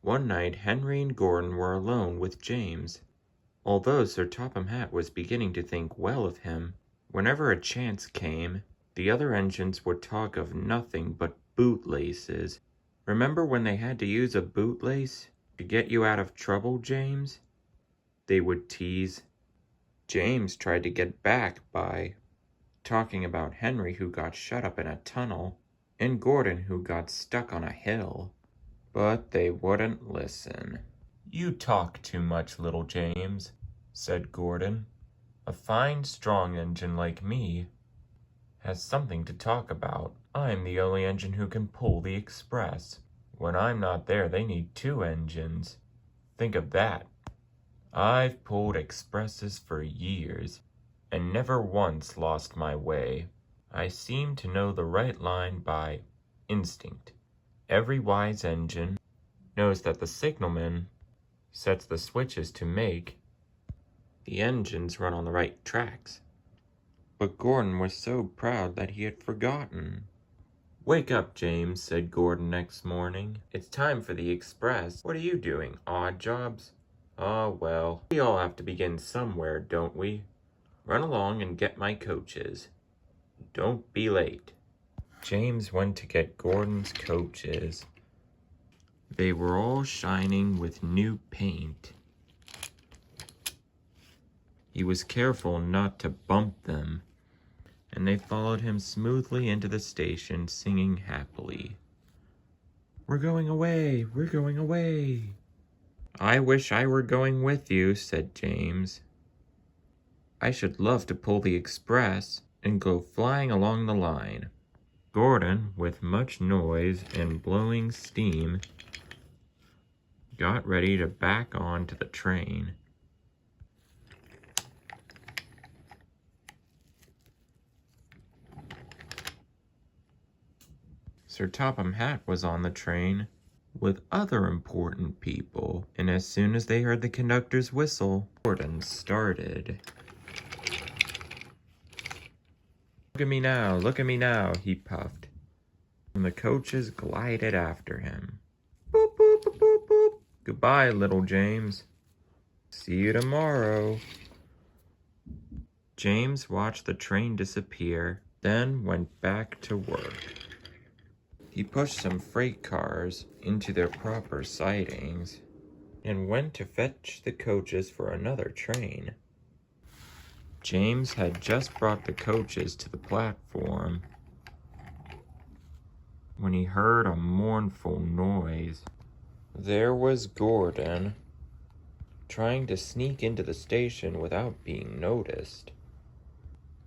One night, Henry and Gordon were alone with James. Although Sir Topham Hatt was beginning to think well of him, whenever a chance came, the other engines would talk of nothing but bootlaces. Remember when they had to use a bootlace to get you out of trouble, James? They would tease. James tried to get back by talking about Henry who got shut up in a tunnel and Gordon who got stuck on a hill. But they wouldn't listen. "You talk too much, little James," said Gordon. "A fine, strong engine like me has something to talk about. I'm the only engine who can pull the express. When I'm not there, they need 2 engines. Think of that. I've pulled expresses for years and never once lost my way. I seem to know the right line by instinct. Every wise engine knows that the signalman sets the switches to make the engines run on the right tracks." But Gordon was so proud that he had forgotten. "Wake up, James," said Gordon next morning. "It's time for the express. What are you doing, odd jobs?" "Ah, well, we all have to begin somewhere, don't we? Run along and get my coaches. Don't be late." James went to get Gordon's coaches. They were all shining with new paint. He was careful not to bump them, and they followed him smoothly into the station, singing happily. "We're going away! We're going away!" "I wish I were going with you," said James. "I should love to pull the express and go flying along the line." Gordon, with much noise and blowing steam, got ready to back on to the train. Sir Topham Hatt was on the train with other important people, and as soon as they heard the conductor's whistle, Gordon started. Look at me now," he puffed, and the coaches glided after him. "Boop, boop, boop, boop, boop. Goodbye, little James. See you tomorrow." James watched the train disappear, then went back to work. He pushed some freight cars into their proper sidings and went to fetch the coaches for another train. James had just brought the coaches to the platform when he heard a mournful noise. There was Gordon, trying to sneak into the station without being noticed.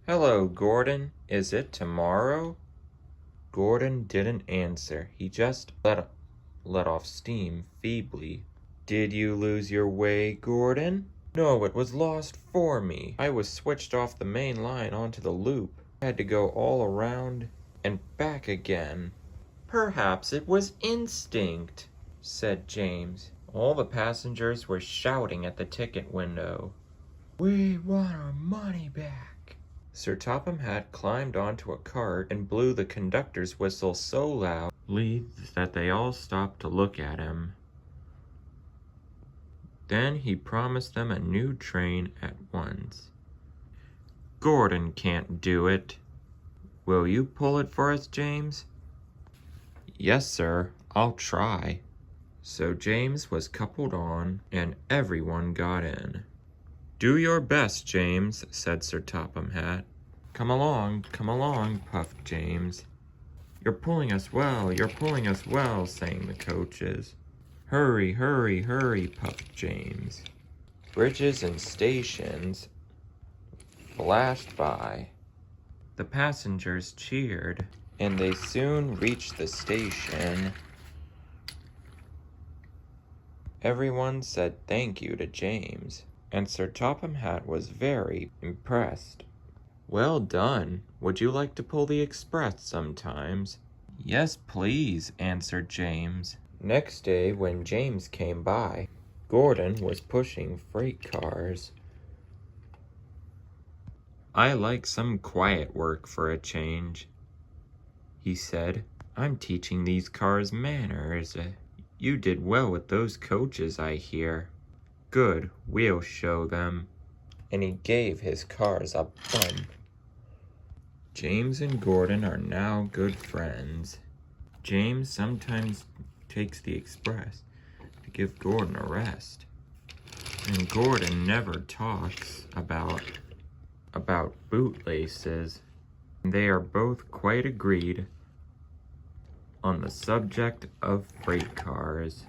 "Hello, Gordon. Is it tomorrow?" Gordon didn't answer. He just let off steam feebly. "Did you lose your way, Gordon?" "No, it was lost for me. I was switched off the main line onto the loop. I had to go all around and back again." "Perhaps it was instinct," said James. All the passengers were shouting at the ticket window. "We want our money back." Sir Topham Hatt climbed onto a cart and blew the conductor's whistle so loudly that they all stopped to look at him. Then he promised them a new train at once. "Gordon can't do it. Will you pull it for us, James?" "Yes, sir, I'll try." So James was coupled on, and everyone got in. "Do your best, James," said Sir Topham Hatt. Come along, puffed James. You're pulling us well, sang the coaches. "Hurry, hurry, hurry," puffed James. Bridges and stations flashed by. The passengers cheered, and they soon reached the station. Everyone said thank you to James, and Sir Topham Hatt was very impressed. "Well done. Would you like to pull the express sometimes?" "Yes, please," answered James. Next day, when James came by, Gordon was pushing freight cars. "I like some quiet work for a change," he said. "I'm teaching these cars manners. You did well with those coaches, I hear. Good, we'll show them. And he gave his cars a bump. James and Gordon are now good friends. James sometimes takes the express to give Gordon a rest. And Gordon never talks about bootlaces. They are both quite agreed on the subject of freight cars.